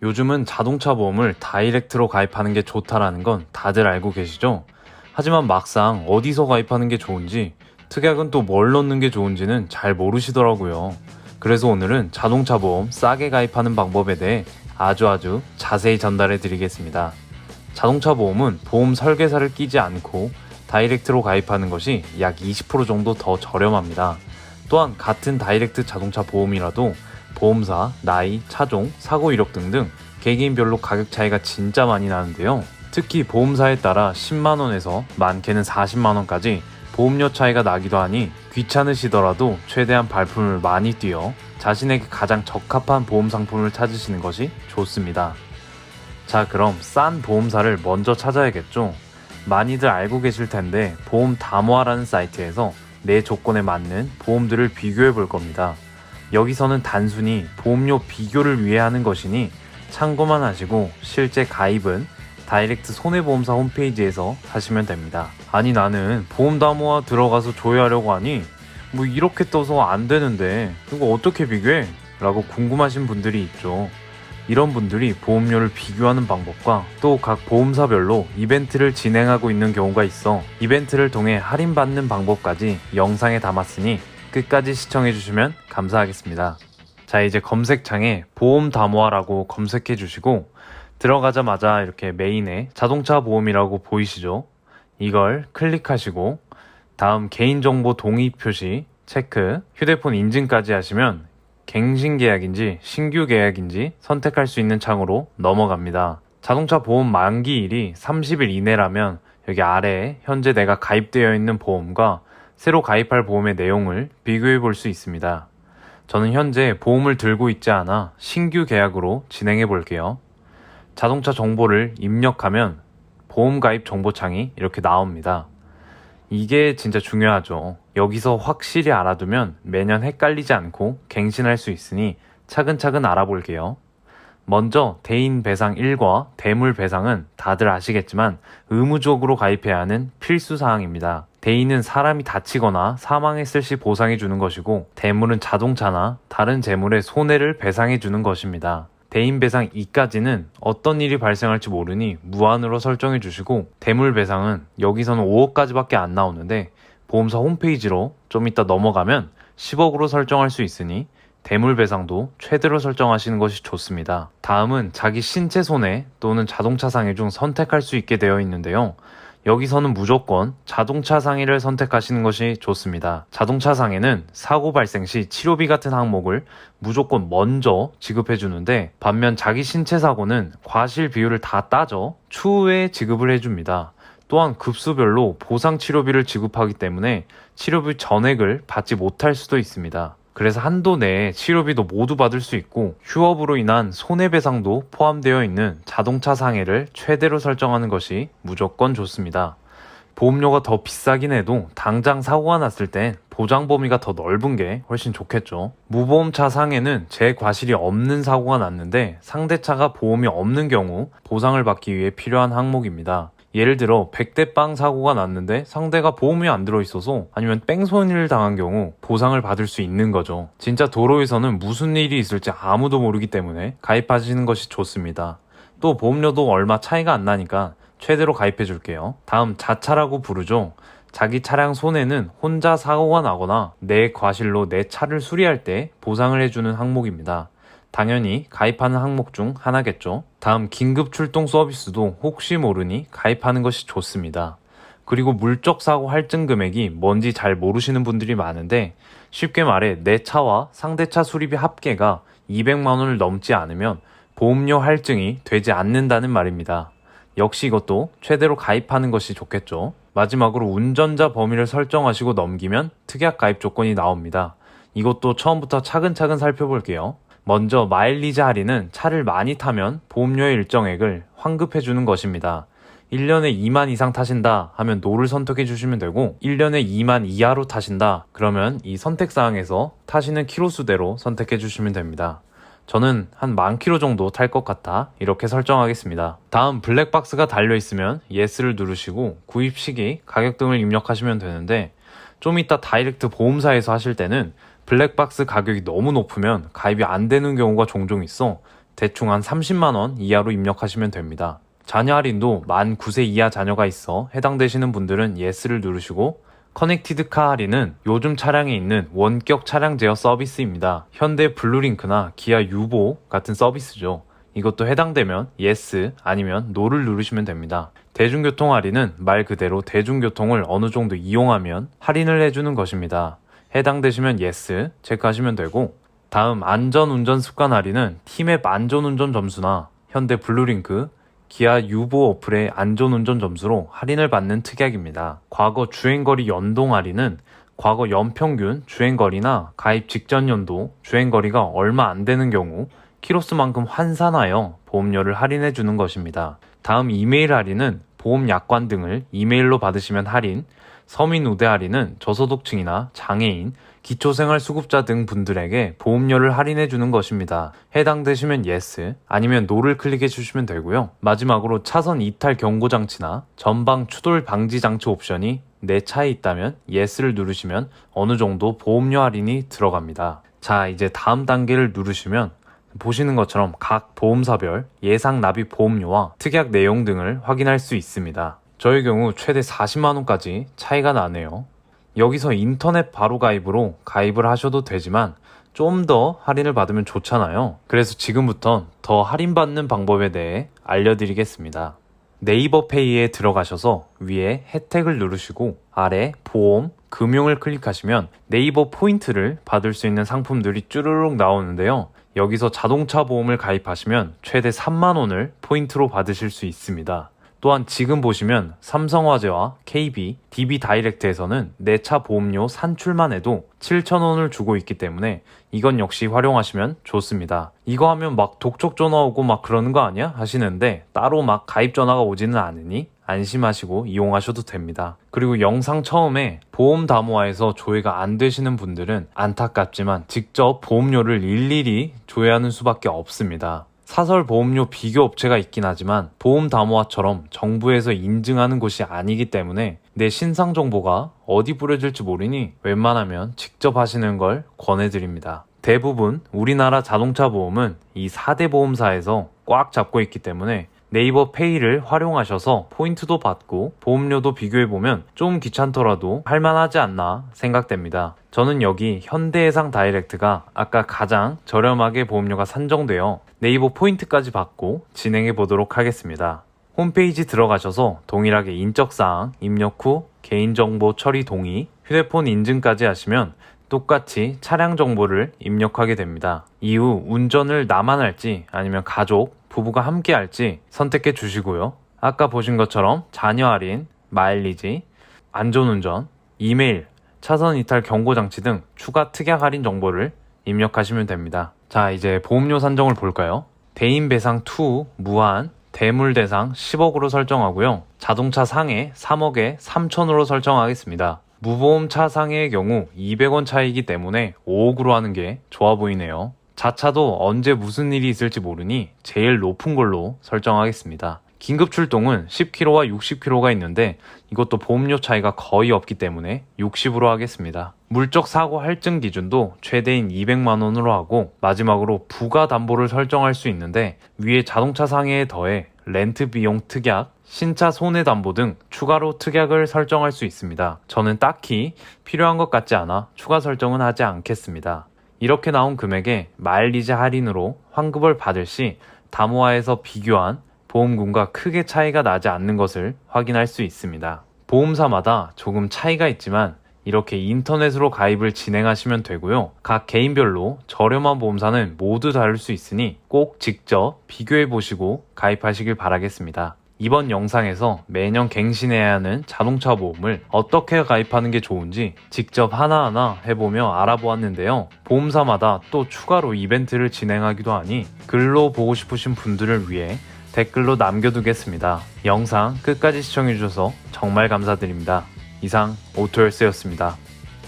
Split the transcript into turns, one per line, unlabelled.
요즘은 자동차 보험을 다이렉트로 가입하는 게 좋다라는 건 다들 알고 계시죠? 하지만 막상 어디서 가입하는 게 좋은지, 특약은 또 뭘 넣는 게 좋은지는 잘 모르시더라고요. 그래서 오늘은 자동차 보험 싸게 가입하는 방법에 대해 아주 자세히 전달해 드리겠습니다. 자동차 보험은 보험 설계사를 끼지 않고 다이렉트로 가입하는 것이 약 20% 정도 더 저렴합니다. 또한 같은 다이렉트 자동차 보험이라도 보험사, 나이, 차종, 사고 이력 등등 개개인별로 가격 차이가 진짜 많이 나는데요. 특히 보험사에 따라 10만원에서 많게는 40만원까지 보험료 차이가 나기도 하니 귀찮으시더라도 최대한 발품을 많이 띄어 자신에게 가장 적합한 보험 상품을 찾으시는 것이 좋습니다. 자, 그럼 싼 보험사를 먼저 찾아야겠죠? 많이들 알고 계실 텐데 보험다모아라는 사이트에서 내 조건에 맞는 보험들을 비교해 볼 겁니다. 여기서는 단순히 보험료 비교를 위해 하는 것이니 참고만 하시고 실제 가입은 다이렉트 손해보험사 홈페이지에서 하시면 됩니다. 아니, 나는 보험다모아 들어가서 조회하려고 하니 뭐 이렇게 떠서 안 되는데 이거 어떻게 비교해? 라고 궁금하신 분들이 있죠. 이런 분들이 보험료를 비교하는 방법과 또 각 보험사별로 이벤트를 진행하고 있는 경우가 있어 이벤트를 통해 할인받는 방법까지 영상에 담았으니 끝까지 시청해주시면 감사하겠습니다. 자, 이제 검색창에 보험다모아라고 검색해주시고 들어가자마자 이렇게 메인에 자동차 보험이라고 보이시죠? 이걸 클릭하시고 다음 개인정보 동의 표시 체크, 휴대폰 인증까지 하시면 갱신 계약인지 신규 계약인지 선택할 수 있는 창으로 넘어갑니다. 자동차 보험 만기일이 30일 이내라면 여기 아래에 현재 내가 가입되어 있는 보험과 새로 가입할 보험의 내용을 비교해 볼 수 있습니다. 저는 현재 보험을 들고 있지 않아 신규 계약으로 진행해 볼게요. 자동차 정보를 입력하면 보험 가입 정보창이 이렇게 나옵니다. 이게 진짜 중요하죠. 여기서 확실히 알아두면 매년 헷갈리지 않고 갱신할 수 있으니 차근차근 알아볼게요. 먼저 대인 배상 1과 대물 배상은 다들 아시겠지만 의무적으로 가입해야 하는 필수 사항입니다. 대인은 사람이 다치거나 사망했을 시 보상해 주는 것이고 대물은 자동차나 다른 재물의 손해를 배상해 주는 것입니다. 대인 배상 2까지는 어떤 일이 발생할지 모르니 무한으로 설정해 주시고 대물 배상은 여기서는 5억까지밖에 안 나오는데 보험사 홈페이지로 좀 이따 넘어가면 10억으로 설정할 수 있으니 대물 배상도 최대로 설정하시는 것이 좋습니다. 다음은 자기 신체 손해 또는 자동차 상해 중 선택할 수 있게 되어 있는데요. 여기서는 무조건 자동차 상해를 선택하시는 것이 좋습니다. 자동차 상해는 사고 발생 시 치료비 같은 항목을 무조건 먼저 지급해 주는데 반면 자기 신체 사고는 과실 비율을 다 따져 추후에 지급을 해줍니다. 또한 급수별로 보상 치료비를 지급하기 때문에 치료비 전액을 받지 못할 수도 있습니다. 그래서 한도 내에 치료비도 모두 받을 수 있고 휴업으로 인한 손해배상도 포함되어 있는 자동차 상해를 최대로 설정하는 것이 무조건 좋습니다. 보험료가 더 비싸긴 해도 당장 사고가 났을 땐 보장 범위가 더 넓은 게 훨씬 좋겠죠. 무보험차 상해는 제 과실이 없는 사고가 났는데 상대차가 보험이 없는 경우 보상을 받기 위해 필요한 항목입니다. 예를 들어 100대 빵 사고가 났는데 상대가 보험이 안 들어있어서 아니면 뺑소니를 당한 경우 보상을 받을 수 있는 거죠. 진짜 도로에서는 무슨 일이 있을지 아무도 모르기 때문에 가입하시는 것이 좋습니다. 또 보험료도 얼마 차이가 안 나니까 최대로 가입해 줄게요. 다음 자차라고 부르죠. 자기 차량 손해는 혼자 사고가 나거나 내 과실로 내 차를 수리할 때 보상을 해주는 항목입니다. 당연히 가입하는 항목 중 하나겠죠. 다음 긴급 출동 서비스도 혹시 모르니 가입하는 것이 좋습니다. 그리고 물적 사고 할증 금액이 뭔지 잘 모르시는 분들이 많은데 쉽게 말해 내 차와 상대차 수리비 합계가 200만 원을 넘지 않으면 보험료 할증이 되지 않는다는 말입니다. 역시 이것도 최대로 가입하는 것이 좋겠죠. 마지막으로 운전자 범위를 설정하시고 넘기면 특약 가입 조건이 나옵니다. 이것도 처음부터 차근차근 살펴볼게요. 먼저 마일리지 할인은 차를 많이 타면 보험료의 일정액을 환급해주는 것입니다. 1년에 2만 이상 타신다 하면 노를 선택해 주시면 되고 1년에 2만 이하로 타신다 그러면 이 선택사항에서 타시는 키로수대로 선택해 주시면 됩니다. 저는 한 10,000km 정도 탈 것 같아 이렇게 설정하겠습니다. 다음 블랙박스가 달려있으면 예스를 누르시고 구입 시기, 가격 등을 입력하시면 되는데 좀 이따 다이렉트 보험사에서 하실 때는 블랙박스 가격이 너무 높으면 가입이 안 되는 경우가 종종 있어 대충 한 30만원 이하로 입력하시면 됩니다. 자녀 할인도 만 9세 이하 자녀가 있어 해당되시는 분들은 예스를 누르시고, 커넥티드 카 할인은 요즘 차량에 있는 원격 차량 제어 서비스입니다. 현대 블루링크나 기아 유보 같은 서비스죠. 이것도 해당되면 예스 아니면 노를 누르시면 됩니다. 대중교통 할인은 말 그대로 대중교통을 어느 정도 이용하면 할인을 해주는 것입니다. 해당되시면 예스 체크하시면 되고, 다음 안전운전 습관 할인은 티맵 안전운전 점수나 현대 블루링크, 기아 유보 어플의 안전운전 점수로 할인을 받는 특약입니다. 과거 주행거리 연동 할인은 과거 연평균 주행거리나 가입 직전 연도 주행거리가 얼마 안 되는 경우 키로수만큼 환산하여 보험료를 할인해 주는 것입니다. 다음 이메일 할인은 보험 약관 등을 이메일로 받으시면 할인, 서민 우대 할인은 저소득층이나 장애인, 기초생활수급자 등 분들에게 보험료를 할인해 주는 것입니다. 해당되시면 예스 아니면 노를 클릭해 주시면 되고요. 마지막으로 차선 이탈 경고 장치나 전방 추돌 방지 장치 옵션이 내 차에 있다면 예스를 누르시면 어느 정도 보험료 할인이 들어갑니다. 자, 이제 다음 단계를 누르시면 보시는 것처럼 각 보험사별 예상 납입 보험료와 특약 내용 등을 확인할 수 있습니다. 저의 경우 최대 40만원까지 차이가 나네요. 여기서 인터넷 바로 가입으로 가입을 하셔도 되지만 좀 더 할인을 받으면 좋잖아요. 그래서 지금부터 더 할인받는 방법에 대해 알려드리겠습니다. 네이버 페이에 들어가셔서 위에 혜택을 누르시고 아래 보험, 금융을 클릭하시면 네이버 포인트를 받을 수 있는 상품들이 쭈루룩 나오는데요. 여기서 자동차 보험을 가입하시면 최대 3만원을 포인트로 받으실 수 있습니다. 또한 지금 보시면 삼성화재와 KB, DB다이렉트에서는 내 차 보험료 산출만 해도 7,000원을 주고 있기 때문에 이건 역시 활용하시면 좋습니다. 이거 하면 막 독촉 전화 오고 막 그러는 거 아니야? 하시는데 따로 막 가입 전화가 오지는 않으니 안심하시고 이용하셔도 됩니다. 그리고 영상 처음에 보험 담보화에서 조회가 안 되시는 분들은 안타깝지만 직접 보험료를 일일이 조회하는 수밖에 없습니다. 사설 보험료 비교 업체가 있긴 하지만 보험 담보화처럼 정부에서 인증하는 곳이 아니기 때문에 내 신상 정보가 어디 뿌려질지 모르니 웬만하면 직접 하시는 걸 권해드립니다. 대부분 우리나라 자동차 보험은 이 4대 보험사에서 꽉 잡고 있기 때문에 네이버 페이를 활용하셔서 포인트도 받고 보험료도 비교해보면 좀 귀찮더라도 할만하지 않나 생각됩니다. 저는 여기 현대해상 다이렉트가 아까 가장 저렴하게 보험료가 산정되어 네이버 포인트까지 받고 진행해 보도록 하겠습니다. 홈페이지 들어가셔서 동일하게 인적사항 입력 후 개인정보 처리 동의, 휴대폰 인증까지 하시면 똑같이 차량 정보를 입력하게 됩니다. 이후 운전을 나만 할지 아니면 가족, 부부가 함께 할지 선택해 주시고요. 아까 보신 것처럼 자녀 할인, 마일리지, 안전운전, 이메일, 차선 이탈 경고 장치 등 추가 특약 할인 정보를 입력하시면 됩니다. 자, 이제 보험료 산정을 볼까요? 대인 배상 2 무한, 대물 대상 10억으로 설정하고요. 자동차 상해 3억에 3천으로 설정하겠습니다. 무보험 차 상해의 경우 200원 차이기 때문에 5억으로 하는 게 좋아 보이네요. 자차도 언제 무슨 일이 있을지 모르니 제일 높은 걸로 설정하겠습니다. 긴급 출동은 10km와 60km가 있는데 이것도 보험료 차이가 거의 없기 때문에 60으로 하겠습니다. 물적 사고 할증 기준도 최대인 200만원으로 하고 마지막으로 부가 담보를 설정할 수 있는데 위에 자동차 상해에 더해 렌트 비용 특약, 신차 손해담보 등 추가로 특약을 설정할 수 있습니다. 저는 딱히 필요한 것 같지 않아 추가 설정은 하지 않겠습니다. 이렇게 나온 금액에 마일리지 할인으로 환급을 받을 시 담보화에서 비교한 보험금과 크게 차이가 나지 않는 것을 확인할 수 있습니다. 보험사마다 조금 차이가 있지만 이렇게 인터넷으로 가입을 진행하시면 되고요. 각 개인별로 저렴한 보험사는 모두 다를 수 있으니 꼭 직접 비교해 보시고 가입하시길 바라겠습니다. 이번 영상에서 매년 갱신해야 하는 자동차 보험을 어떻게 가입하는 게 좋은지 직접 하나하나 해보며 알아보았는데요. 보험사마다 또 추가로 이벤트를 진행하기도 하니 글로 보고 싶으신 분들을 위해 댓글로 남겨두겠습니다. 영상 끝까지 시청해주셔서 정말 감사드립니다. 이상 오토열스였습니다.